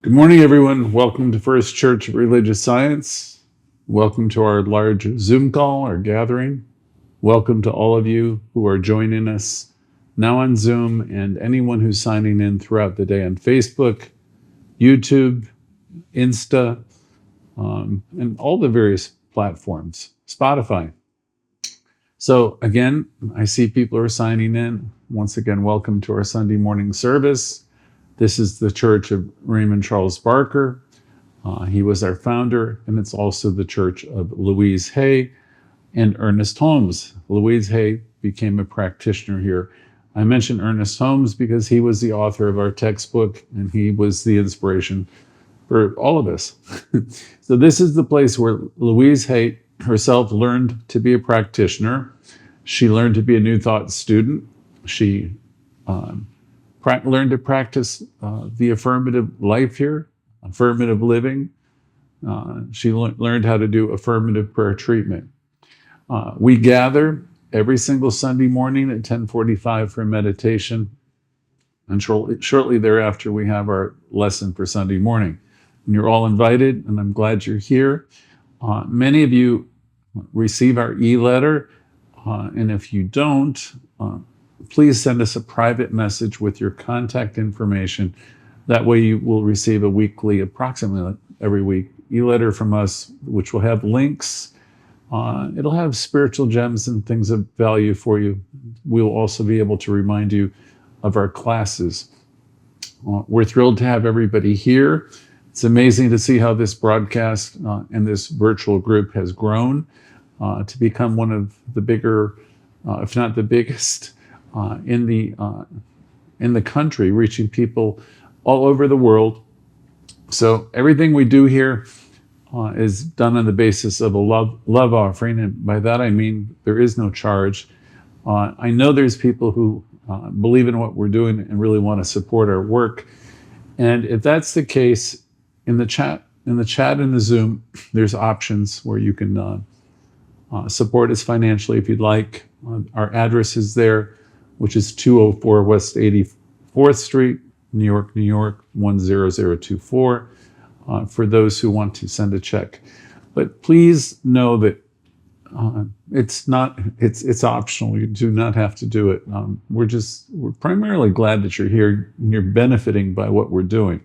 Good morning, everyone. Welcome to First Church of Religious Science. Welcome to our large Zoom call, our gathering. Welcome to all of you who are joining us now on Zoom and anyone who's signing in throughout the day on Facebook, YouTube, Insta, and all the various platforms, Spotify. So again, I see people are signing in. Once again, welcome to our Sunday morning service. This is the Church of Raymond Charles Barker. He was our founder, and it's also the Church of Louise Hay and Ernest Holmes. Louise Hay became a practitioner here. I mentioned Ernest Holmes because he was the author of our textbook, and he was the inspiration for all of us. So this is the place where Louise Hay herself learned to be a practitioner. She learned to be a New Thought student. She learned to practice the affirmative life here, affirmative living. She learned how to do affirmative prayer treatment. We gather every single Sunday morning at 10:45 for meditation, and shortly thereafter we have our lesson for Sunday morning. And you're all invited, and I'm glad you're here. Many of you receive our e-letter, and if you don't, please send us a private message with your contact information. That way you will receive a weekly, approximately every week, e-letter from us, which will have links. It'll have spiritual gems and things of value for you. We'll also be able to remind you of our classes. We're thrilled to have everybody here. It's amazing to see how this broadcast and this virtual group has grown to become one of the bigger, if not the biggest, in the country, reaching people all over the world. So everything we do here is done on the basis of a love offering, and by that I mean there is no charge. I know there's people who believe in what we're doing and really want to support our work, and if that's the case, in the chat in the Zoom, there's options where you can support us financially if you'd like. Our address is there, which is 204 West 84th Street, New York, New York, 10024, for those who want to send a check. But please know that it's optional. You do not have to do it. We're primarily glad that you're here and you're benefiting by what we're doing.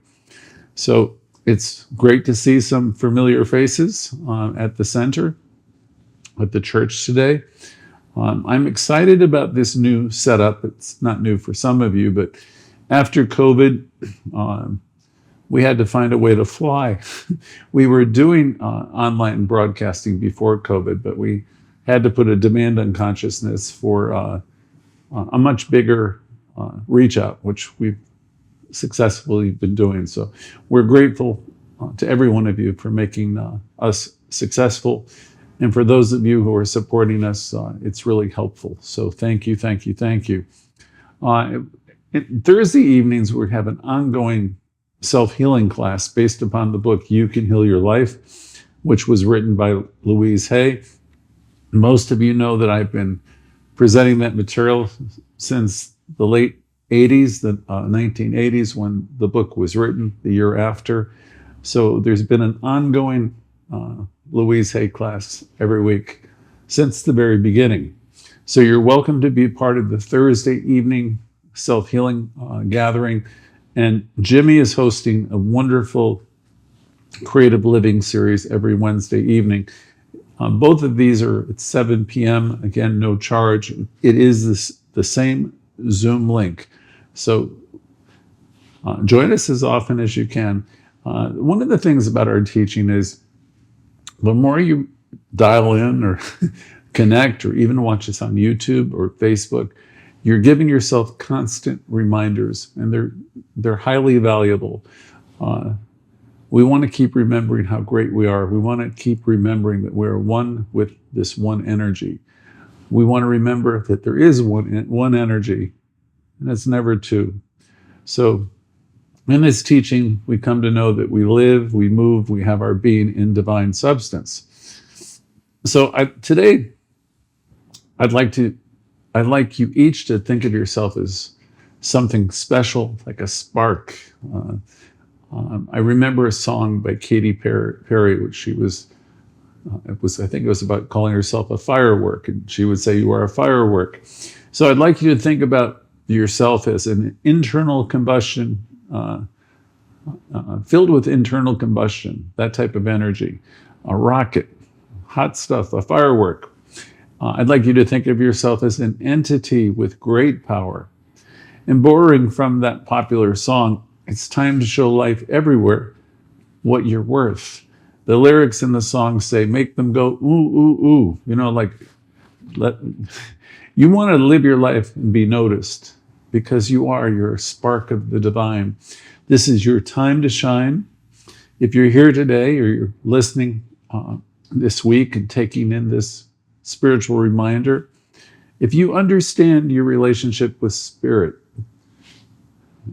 So it's great to see some familiar faces at the center, at the church today. I'm excited about this new setup. It's not new for some of you, but after COVID, we had to find a way to fly. We were doing online broadcasting before COVID, but we had to put a demand on consciousness for a much bigger reach out, which we've successfully been doing. So we're grateful to every one of you for making us successful. And for those of you who are supporting us, it's really helpful. So thank you, thank you, thank you. Thursday evenings, we have an ongoing self-healing class based upon the book, You Can Heal Your Life, which was written by Louise Hay. Most of you know that I've been presenting that material since the late 80s, the 1980s, when the book was written, the year after. So there's been an ongoing Louise Hay class every week since the very beginning. So you're welcome to be part of the Thursday evening self-healing gathering. And Jimmy is hosting a wonderful creative living series every Wednesday evening. Both of these are at 7 p.m. Again, no charge. It is the same Zoom link. So join us as often as you can. One of the things about our teaching is the more you dial in or connect or even watch us on YouTube or Facebook, you're giving yourself constant reminders, and they're highly valuable. We want to keep remembering how great we are. We want to keep remembering that we're one with this one energy. We want to remember that there is one energy, and it's never two. So in this teaching, we come to know that we live, we move, we have our being in divine substance. So today, I'd like you each to think of yourself as something special, like a spark, I remember a song by Katy Perry, which she was, I think it was about calling herself a firework, and she would say, "You are a firework." So I'd like you to think about yourself as an internal combustion, filled with internal combustion, that type of energy, a rocket, hot stuff, a firework. I'd like you to think of yourself as an entity with great power. And borrowing from that popular song, it's time to show life everywhere what you're worth. The lyrics in the song say, make them go, ooh, ooh, ooh. You know, like, you want to live your life and be noticed because you're a spark of the divine. This is your time to shine. If you're here today or you're listening this week and taking in this spiritual reminder, if you understand your relationship with Spirit,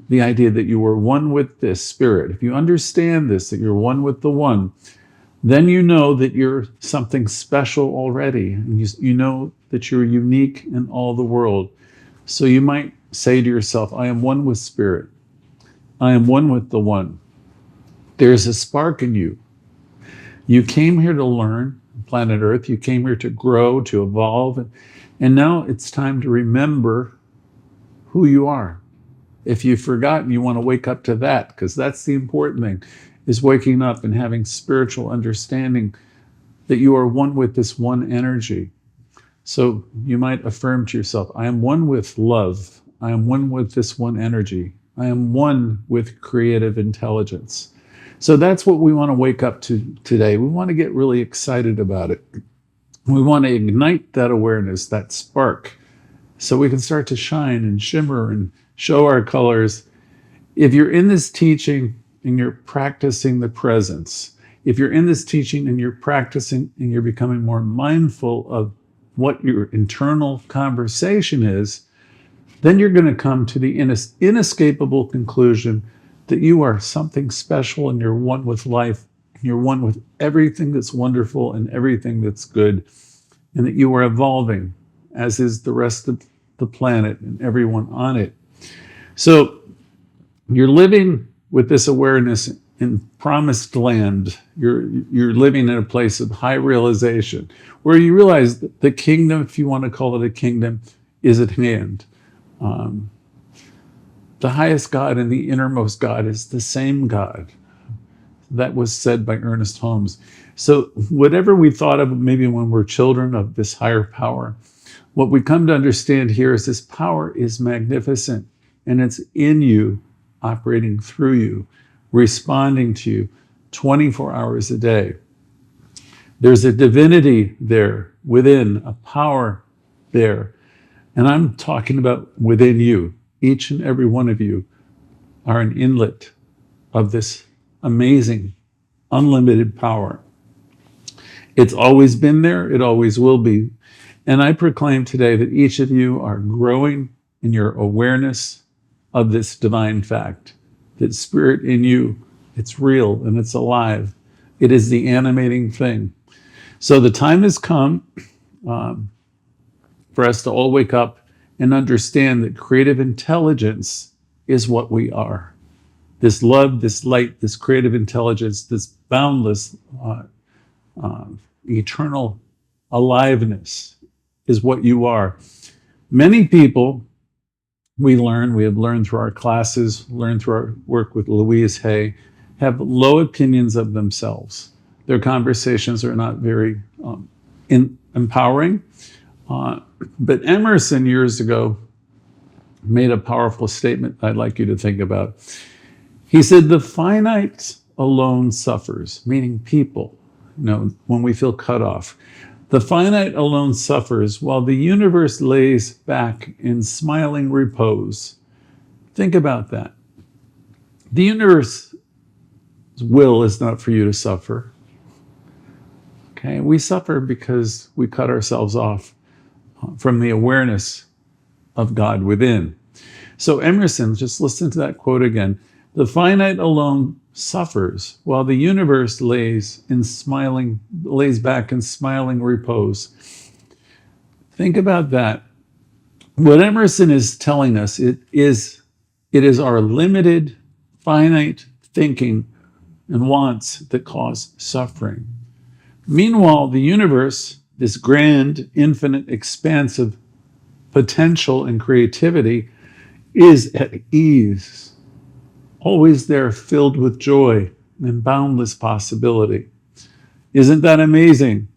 the idea that you are one with this Spirit, if you understand this, that you're one with the One, then you know that you're something special already. And you know that you're unique in all the world. So you might say to yourself, I am one with Spirit. I am one with the One. There's a spark in you. You came here to learn, planet Earth. You came here to grow, to evolve. And now it's time to remember who you are. If you've forgotten, you want to wake up to that, because that's the important thing, is waking up and having spiritual understanding that you are one with this one energy. So you might affirm to yourself, I am one with love. I am one with this one energy. I am one with creative intelligence. So that's what we want to wake up to today. We want to get really excited about it. We want to ignite that awareness, that spark, so we can start to shine and shimmer and show our colors. If you're in this teaching and you're practicing the presence, if you're in this teaching and you're practicing and you're becoming more mindful of what your internal conversation is, then you're going to come to the inescapable conclusion that you are something special and you're one with life. You're one with everything that's wonderful and everything that's good, and that you are evolving, as is the rest of the planet and everyone on it. So you're living with this awareness in promised land. You're living in a place of high realization where you realize that the kingdom, if you want to call it a kingdom, is at hand. The highest God and the innermost God is the same God. That was said by Ernest Holmes. So whatever we thought of maybe when we're children of this higher power, what we come to understand here is this power is magnificent, and it's in you, operating through you, responding to you 24 hours a day. There's a divinity there within, a power there. And I'm talking about within you. Each and every one of you are an inlet of this amazing, unlimited power. It's always been there. It always will be. And I proclaim today that each of you are growing in your awareness of this divine fact, that Spirit in you, it's real and it's alive. It is the animating thing. So the time has come for us to all wake up and understand that creative intelligence is what we are. This love, this light, this creative intelligence, this boundless, eternal aliveness is what you are. Many people, we have learned through our classes, learned through our work with Louise, have low opinions of themselves. Their conversations are not very empowering. But Emerson years ago made a powerful statement I'd like you to think about. He said, the finite alone suffers, meaning people, when we feel cut off. The finite alone suffers while the universe lays back in smiling repose. Think about that. The universe's will is not for you to suffer. Okay, we suffer because we cut ourselves off from the awareness of God within. So Emerson, just listen to that quote again. The finite alone suffers while the universe lays back in smiling repose. Think about that. What Emerson is telling us, it is our limited, finite thinking, and wants that cause suffering. Meanwhile, the universe, this grand, infinite, expansive potential and creativity, is at ease, always there, filled with joy and boundless possibility. Isn't that amazing?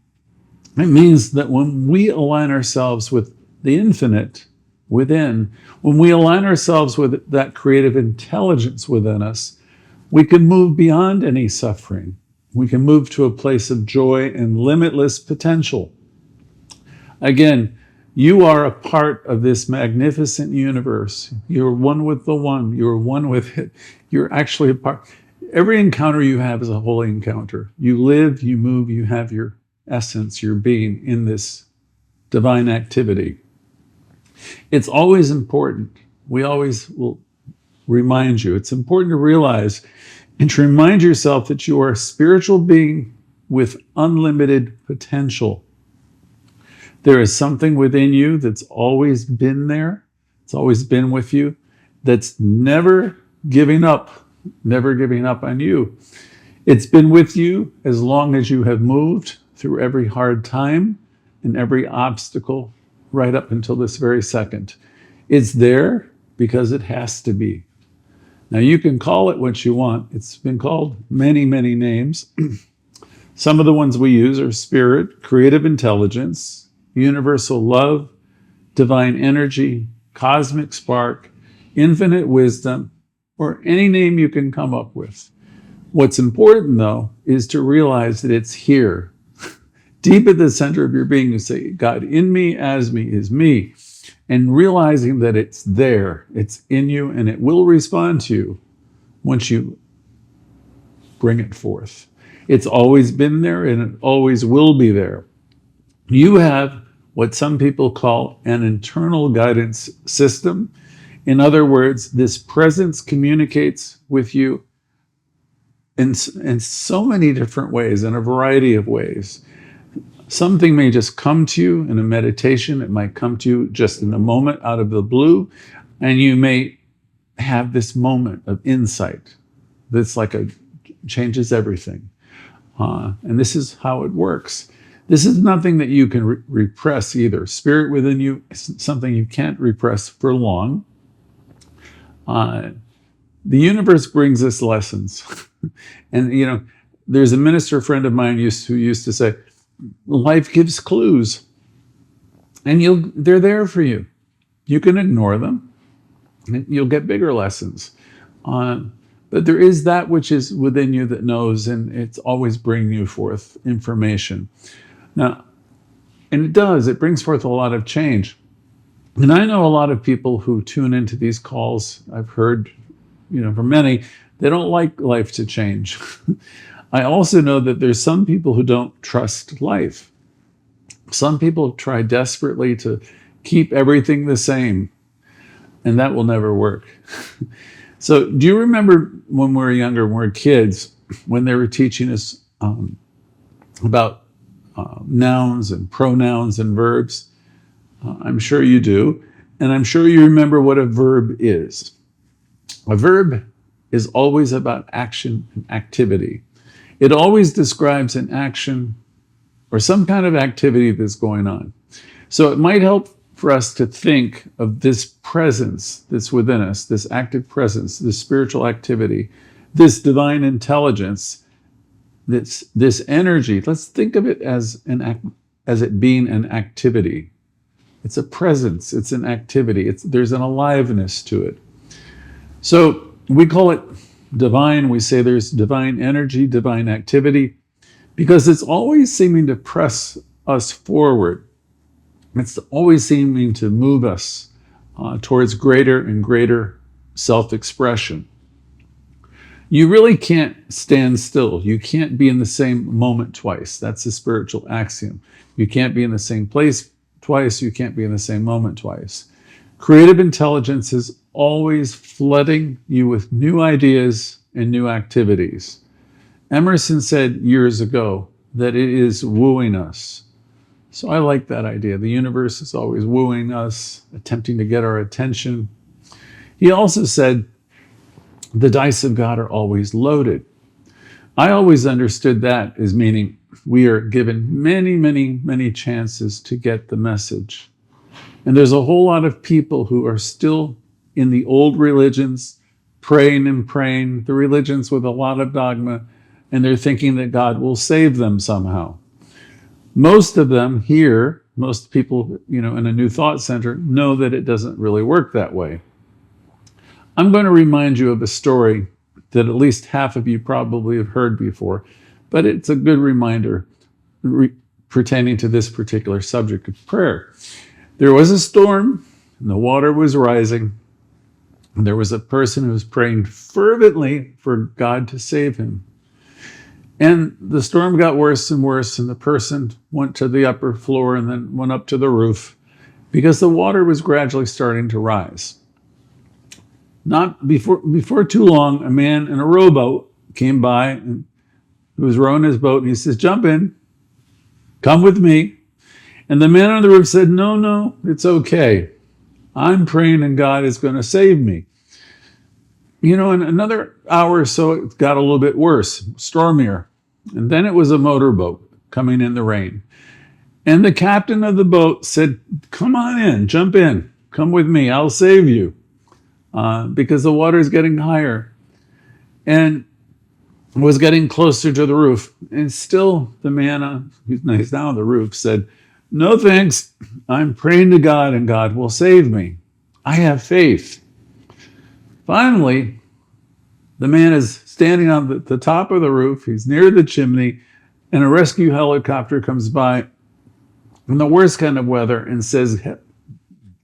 It means that when we align ourselves with the infinite within, when we align ourselves with that creative intelligence within us, we can move beyond any suffering. We can move to a place of joy and limitless potential. Again, you are a part of this magnificent universe. You're one with the one. You're one with it. You're actually a part. Every encounter you have is a holy encounter. You live, you move, you have your essence, your being in this divine activity. It's always important. We always will remind you. It's important to realize and to remind yourself that you are a spiritual being with unlimited potential. There is something within you that's always been there. It's always been with you. That's never giving up on you. It's been with you as long as you have moved through every hard time and every obstacle right up until this very second. It's there because it has to be. Now, you can call it what you want. It's been called many, many names. Some of the ones we use are spirit, creative intelligence, universal love, divine energy, cosmic spark, infinite wisdom, or any name you can come up with. What's important, though, is to realize that it's here. Deep at the center of your being, you say, God in me, as me, is me. And realizing that it's there, it's in you, and it will respond to you once you bring it forth. It's always been there, and it always will be there. You have what some people call an internal guidance system. In other words, this presence communicates with you in so many different ways, in a variety of ways. Something may just come to you in a meditation. It might come to you just in a moment out of the blue, and you may have this moment of insight that's changes everything. And this is how it works. This is nothing that you can repress either. Spirit within you is something you can't repress for long. The universe brings us lessons. And, there's a minister friend of mine who used to say, life gives clues, and they're there for you. You can ignore them, and you'll get bigger lessons. But there is that which is within you that knows, and it's always bringing you forth information. Now, and it brings forth a lot of change. And I know a lot of people who tune into these calls. I've heard, from many, they don't like life to change. I also know that there's some people who don't trust life. Some people try desperately to keep everything the same, and that will never work. So do you remember when we were younger, when we were kids, when they were teaching us about nouns and pronouns and verbs? I'm sure you do. And I'm sure you remember what a verb is. A verb is always about action and activity. It always describes an action or some kind of activity that's going on. So it might help for us to think of this presence that's within us, this active presence, this spiritual activity, this divine intelligence, this energy. Let's think of it as it being an activity. It's a presence, it's an activity, there's an aliveness to it. So we call it divine. We say there's divine energy, divine activity, because it's always seeming to press us forward. It's always seeming to move us towards greater and greater self-expression. You really can't stand still. You can't be in the same moment twice. That's a spiritual axiom. You can't be in the same place twice. You can't be in the same moment twice. Creative intelligence is always flooding you with new ideas and new activities. Emerson said years ago that it is wooing us. So I like that idea. The universe is always wooing us, attempting to get our attention. He also said The dice of God are always loaded. I always understood that as meaning we are given many, many, many chances to get the message. And there's a whole lot of people who are still in the old religions, praying and praying, the religions with a lot of dogma, and they're thinking that God will save them somehow. Most of them here, most people, in a New Thought Center, know that it doesn't really work that way. I'm going to remind you of a story that at least half of you probably have heard before, but it's a good reminder pertaining to this particular subject of prayer. There was a storm, and the water was rising, and there was a person who was praying fervently for God to save him. And the storm got worse and worse, and the person went to the upper floor and then went up to the roof because the water was gradually starting to rise. Not before too long, a man in a rowboat came by and who was rowing his boat, and he says, "Jump in, come with me." And the man on the roof said, No, it's okay. I'm praying and God is going to save me. In another hour or so, it got a little bit worse, stormier. And then it was a motorboat coming in the rain. And the captain of the boat said, "Come on in, jump in, come with me, I'll save you." Because the water is getting higher. And was getting closer to the roof. And still the man who's now on the roof said, "No thanks, I'm praying to God and God will save me. I have faith." Finally, the man is standing on the top of the roof. He's near the chimney, and a rescue helicopter comes by in the worst kind of weather and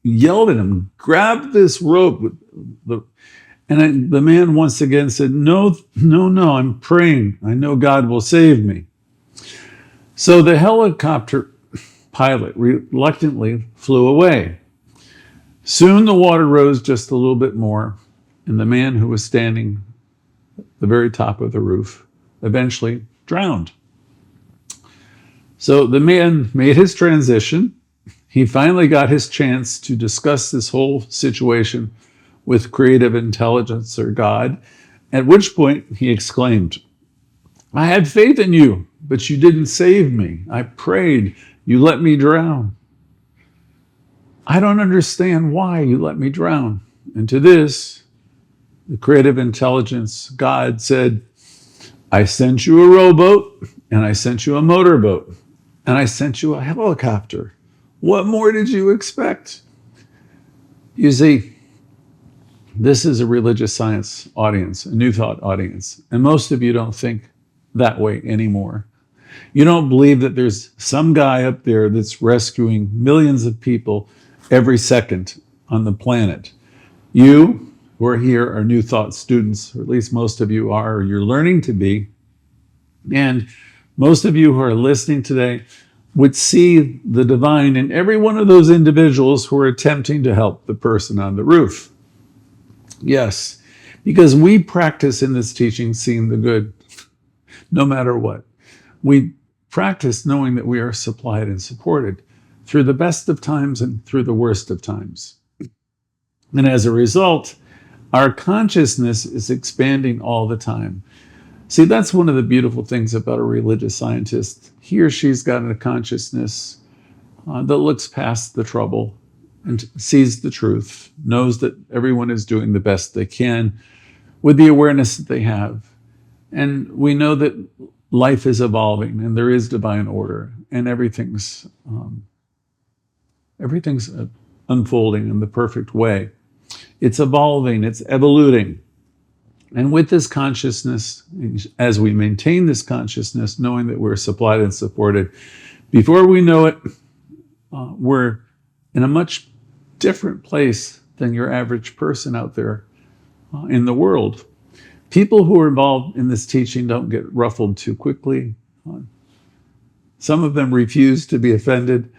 yelled at him, "Grab this rope." And the man once again said, No, I'm praying. I know God will save me. So the helicopter pilot reluctantly flew away. Soon the water rose just a little bit more, and the man who was standing at the very top of the roof eventually drowned. So the man made his transition. He finally got his chance to discuss this whole situation with creative intelligence or God, at which point he exclaimed, "I had faith in you, but you didn't save me. I prayed, you let me drown. I don't understand why you let me drown." And to this, the creative intelligence, God, said, "I sent you a rowboat, and I sent you a motorboat, and I sent you a helicopter. What more did you expect?" You see, this is a religious science audience, a New Thought audience, and most of you don't think that way anymore. You don't believe that there's some guy up there that's rescuing millions of people every second on the planet. You who are here are New Thought students, or at least most of you are, or you're learning to be. And most of you who are listening today would see the divine in every one of those individuals who are attempting to help the person on the roof. Yes, because we practice in this teaching seeing the good, no matter what. We practice knowing that we are supplied and supported through the best of times and through the worst of times. And as a result, our consciousness is expanding all the time. See, that's one of the beautiful things about a religious scientist. He or she's got a consciousness that looks past the trouble and sees the truth, knows that everyone is doing the best they can with the awareness that they have. And we know that life is evolving and there is divine order and everything's unfolding in the perfect way. It's evolving, it's evoluting. And with this consciousness, as we maintain this consciousness, knowing that we're supplied and supported, before we know it, we're in a much different place than your average person out there in the world. People who are involved in this teaching don't get ruffled too quickly. Some of them refuse to be offended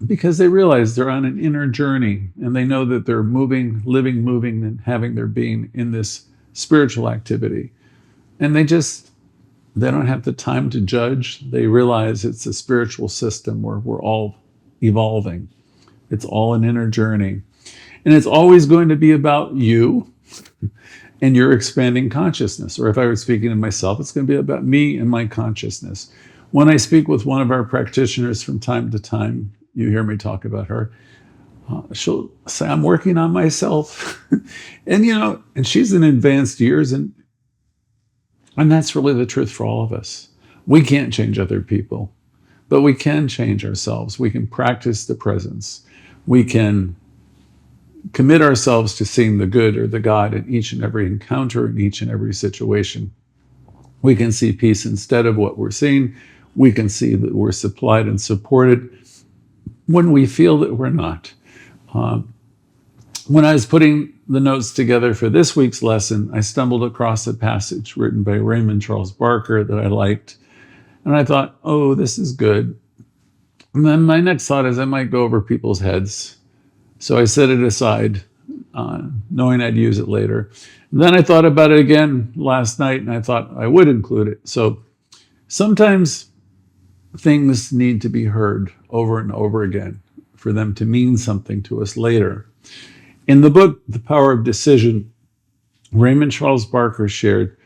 because they realize they're on an inner journey and they know that they're moving, and having their being in this spiritual activity. And they don't have the time to judge. They realize it's a spiritual system where we're all evolving. It's all an inner journey. And it's always going to be about you and you're expanding consciousness. Or if I were speaking to myself, it's going to be about me and my consciousness. When I speak with one of our practitioners from time to time, you hear me talk about her, she'll say, I'm working on myself. and she's in advanced years, and that's really the truth for all of us. We can't change other people, but we can change ourselves. We can practice the presence. We can commit ourselves to seeing the good or the God in each and every encounter, in each and every situation. We can see peace instead of what we're seeing. We can see that we're supplied and supported when we feel that we're not. When I was putting the notes together for this week's lesson, I stumbled across a passage written by Raymond Charles Barker that I liked. And I thought, oh, this is good. And then my next thought is I might go over people's heads. So I set it aside, knowing I'd use it later. And then I thought about it again last night, and I thought I would include it. So sometimes things need to be heard over and over again for them to mean something to us later. In the book, The Power of Decision, Raymond Charles Barker shared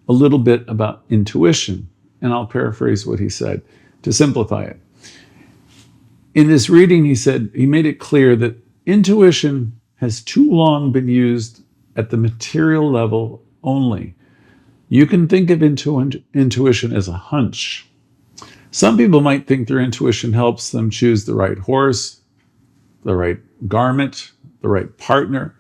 a little bit about intuition, and I'll paraphrase what he said to simplify it. In this reading, he made it clear that intuition has too long been used at the material level only. You can think of intuition as a hunch. Some people might think their intuition helps them choose the right horse, the right garment, the right partner,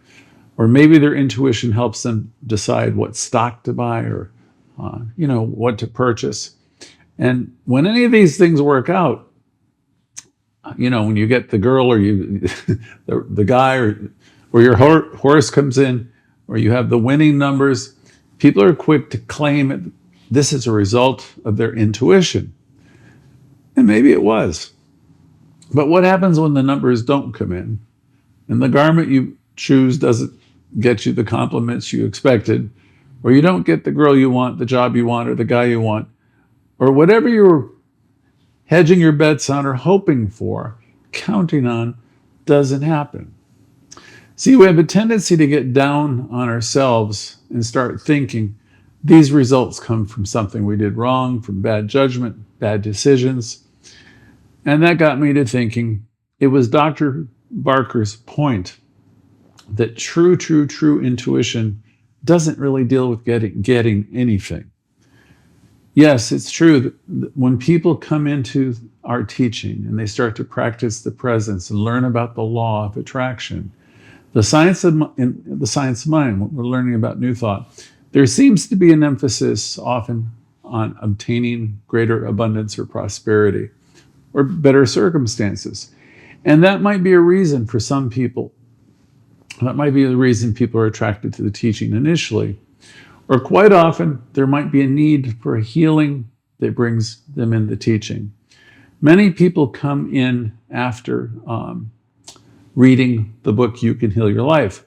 or maybe their intuition helps them decide what stock to buy or what to purchase. And when any of these things work out, when you get the girl or the guy or your horse comes in, or you have the winning numbers, people are quick to claim this is a result of their intuition. And maybe it was. But what happens when the numbers don't come in and the garment you choose doesn't get you the compliments you expected, or you don't get the girl you want, the job you want, or the guy you want, or whatever you're hedging your bets on or hoping for, counting on, doesn't happen. See, we have a tendency to get down on ourselves and start thinking these results come from something we did wrong, from bad judgment, bad decisions. And that got me to thinking it was Dr. Barker's point that true intuition doesn't really deal with getting anything. Yes, it's true that when people come into our teaching and they start to practice the presence and learn about the law of attraction, the science of mind, when we're learning about New Thought, there seems to be an emphasis often on obtaining greater abundance or prosperity or better circumstances. And that might be a reason for some people. That might be the reason people are attracted to the teaching initially. Or quite often, there might be a need for a healing that brings them in the teaching. Many people come in after reading the book, You Can Heal Your Life.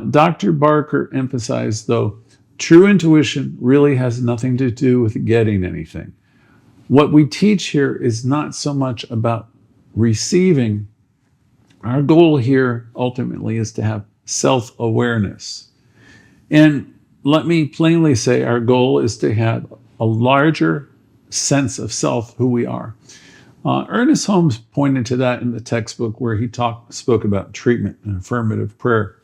Dr. Barker emphasized, though, true intuition really has nothing to do with getting anything. What we teach here is not so much about receiving. Our goal here ultimately is to have self-awareness. And let me plainly say our goal is to have a larger sense of self, who we are. Ernest Holmes pointed to that in the textbook where he spoke about treatment and affirmative prayer.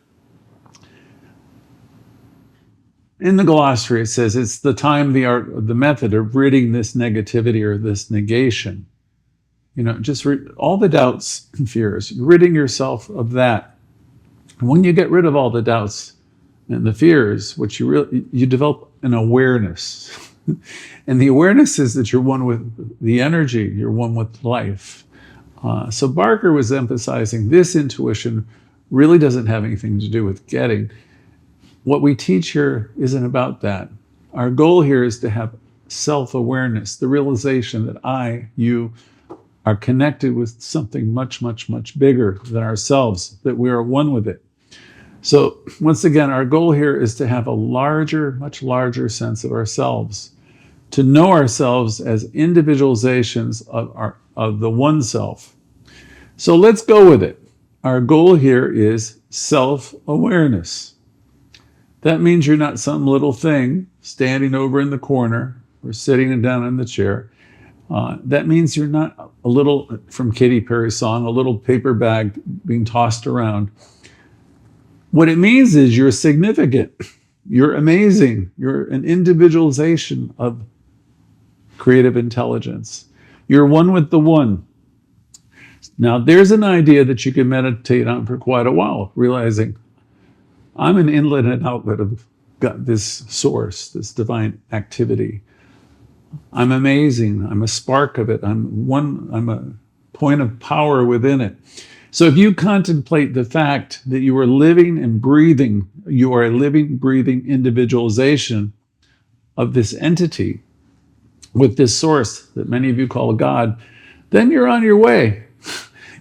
In the glossary, it says it's the time, the art, the method of ridding this negativity or this negation. Just all the doubts and fears, ridding yourself of that. And when you get rid of all the doubts and the fears, what you develop an awareness. And the awareness is that you're one with the energy, you're one with life. So Barker was emphasizing this intuition really doesn't have anything to do with getting. What we teach here isn't about that. Our goal here is to have self-awareness, the realization that you are connected with something much, much, much bigger than ourselves, that we are one with it. So once again, our goal here is to have a much larger sense of ourselves, to know ourselves as individualizations of the one self. So let's go with it. Our goal here is self-awareness. That means you're not some little thing standing over in the corner or sitting down in the chair. That means you're not a little, from Katy Perry's song, a little paper bag being tossed around. What it means is you're significant. You're amazing. You're an individualization of creative intelligence. You're one with the one. Now, there's an idea that you can meditate on for quite a while, realizing I'm an inlet and outlet of this source, this divine activity. I'm amazing. I'm a spark of it. I'm a point of power within it. So if you contemplate the fact that you are living and breathing, you are a living, breathing individualization of this entity with this source that many of you call God, then you're on your way.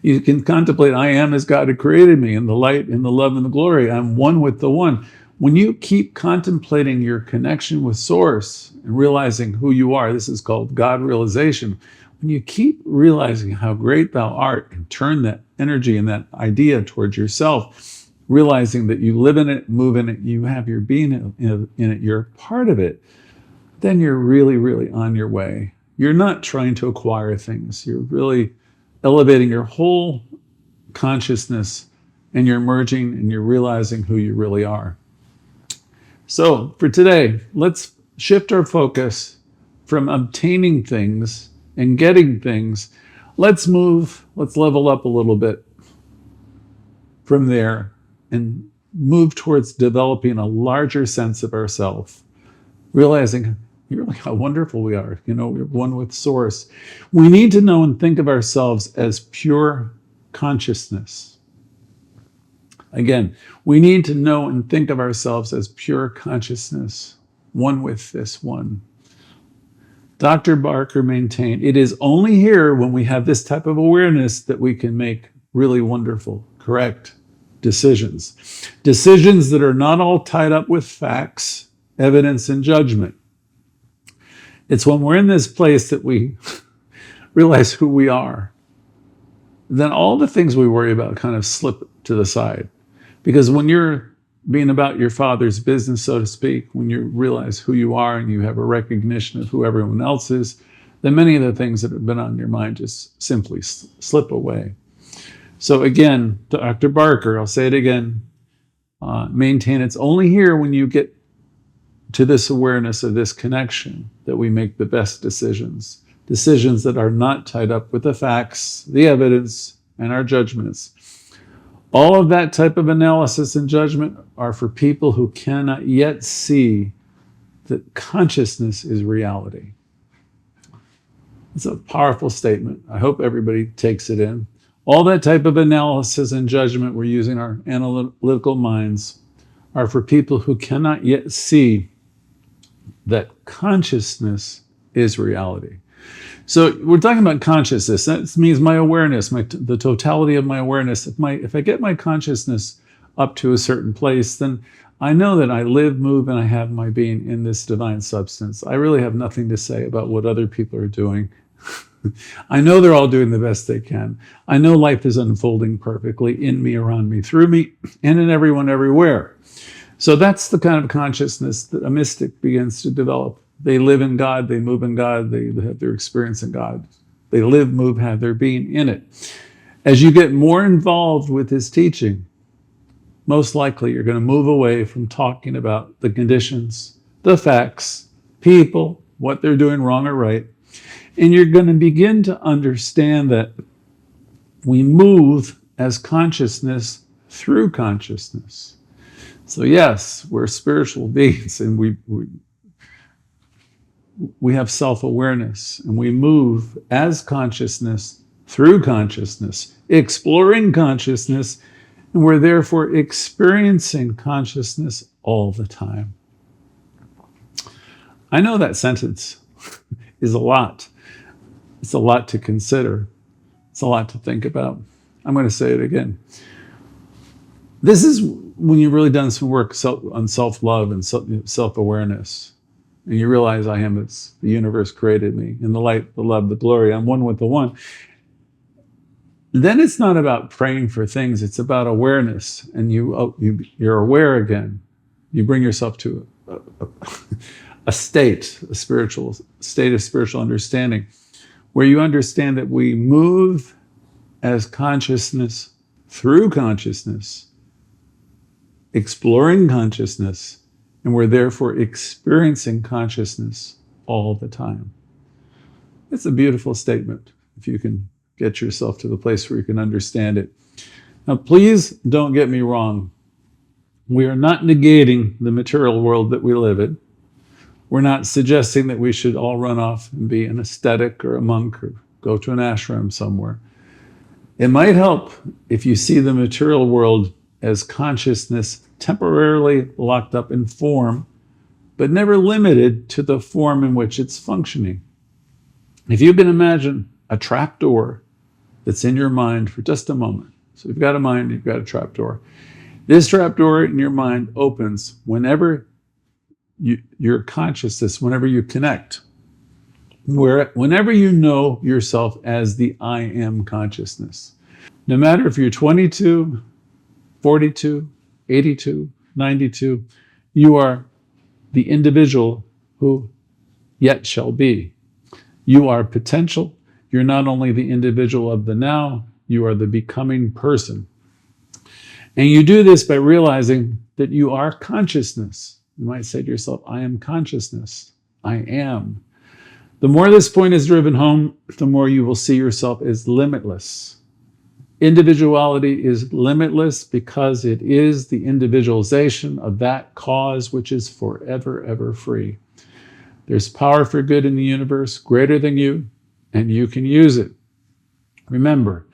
You can contemplate, I am as God had created me, in the light, in the love, and the glory. I'm one with the one. When you keep contemplating your connection with Source and realizing who you are, this is called God realization. When you keep realizing how great thou art and turn that energy and that idea towards yourself, realizing that you live in it, move in it, you have your being in it, you're part of it, then you're really, really on your way. You're not trying to acquire things. You're really elevating your whole consciousness, and you're merging and you're realizing who you really are. So for today, let's shift our focus from obtaining things and getting things. Let's level up a little bit from there and move towards developing a larger sense of ourself, realizing really how wonderful we are. We're one with Source. We need to know and think of ourselves as pure consciousness. Again, we need to know and think of ourselves as pure consciousness, one with this one. Dr. Barker maintained, it is only here when we have this type of awareness that we can make really wonderful, correct decisions. Decisions that are not all tied up with facts, evidence, and judgment. It's when we're in this place that we realize who we are. Then all the things we worry about kind of slip to the side. Because when you're being about your Father's business, so to speak, when you realize who you are and you have a recognition of who everyone else is, then many of the things that have been on your mind just simply slip away. So again, Dr. Barker, I'll say it again, maintain it's only here when you get to this awareness of this connection that we make the best decisions. Decisions that are not tied up with the facts, the evidence, and our judgments. All of that type of analysis and judgment are for people who cannot yet see that consciousness is reality. It's a powerful statement. I hope everybody takes it in. All that type of analysis and judgment we're using our analytical minds are for people who cannot yet see that consciousness is reality. So we're talking about consciousness. That means my awareness, the totality of my awareness. If I get my consciousness up to a certain place, then I know that I live, move, and I have my being in this divine substance. I really have nothing to say about what other people are doing. I know they're all doing the best they can. I know life is unfolding perfectly in me, around me, through me, and in everyone, everywhere. So that's the kind of consciousness that a mystic begins to develop. They live in God, they move in God, they have their experience in God. They live, move, have their being in it. As you get more involved with his teaching, most likely you're going to move away from talking about the conditions, the facts, people, what they're doing wrong or right. And you're going to begin to understand that we move as consciousness through consciousness. So yes, we're spiritual beings and we have self-awareness and we move as consciousness through consciousness, exploring consciousness, and we're therefore experiencing consciousness all the time. I know that sentence is a lot. It's a lot to consider. It's a lot to think about. I'm going to say it again. This is when you've really done some work on self-love and self-awareness. And you realize I am as the universe created me. In the light, the love, the glory. I'm one with the one. Then it's not about praying for things. It's about awareness. And you're aware again. You bring yourself to a spiritual state of spiritual understanding, where you understand that we move as consciousness through consciousness, exploring consciousness, and we're therefore experiencing consciousness all the time. It's a beautiful statement if you can get yourself to the place where you can understand it. Now, please don't get me wrong. We are not negating the material world that we live in. We're not suggesting that we should all run off and be an ascetic or a monk or go to an ashram somewhere. It might help if you see the material world as consciousness temporarily locked up in form, but never limited to the form in which it's functioning. If you can imagine a trapdoor that's in your mind for just a moment. So you've got a mind, you've got a trapdoor. This trapdoor in your mind opens whenever your consciousness, whenever you connect, whenever you know yourself as the I am consciousness. No matter if you're 22, 42, 82, 92, you are the individual who yet shall be. You are potential. You're not only the individual of the now, you are the becoming person. And you do this by realizing that you are consciousness. You might say to yourself, I am consciousness. I am. The more this point is driven home, the more you will see yourself as limitless. Individuality is limitless because it is the individualization of that cause which is forever, ever free. There's power for good in the universe greater than you, and you can use it. Remember,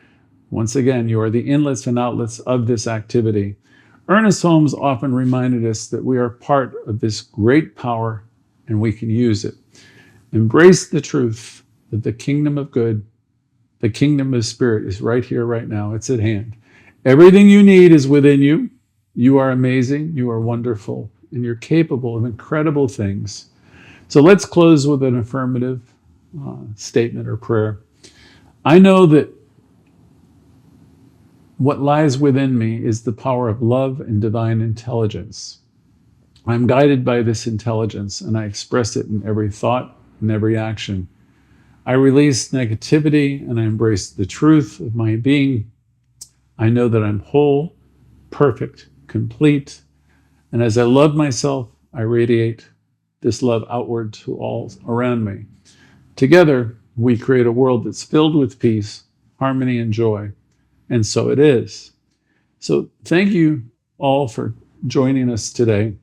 once again, you are the inlets and outlets of this activity. Ernest Holmes often reminded us that we are part of this great power and we can use it. Embrace the truth that the kingdom of good, the kingdom of spirit is right here, right now. It's at hand. Everything you need is within you. You are amazing, you are wonderful, and you're capable of incredible things. So let's close with an affirmative statement or prayer. I know that what lies within me is the power of love and divine intelligence. I'm guided by this intelligence, and I express it in every thought and every action. I release negativity, and I embrace the truth of my being. I know that I'm whole, perfect, complete, and as I love myself, I radiate this love outward to all around me. Together, we create a world that's filled with peace, harmony, and joy. And so it is. So thank you all for joining us today.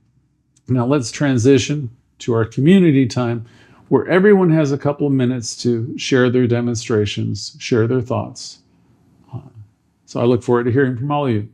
Now let's transition to our community time, where everyone has a couple of minutes to share their demonstrations, share their thoughts. So I look forward to hearing from all of you.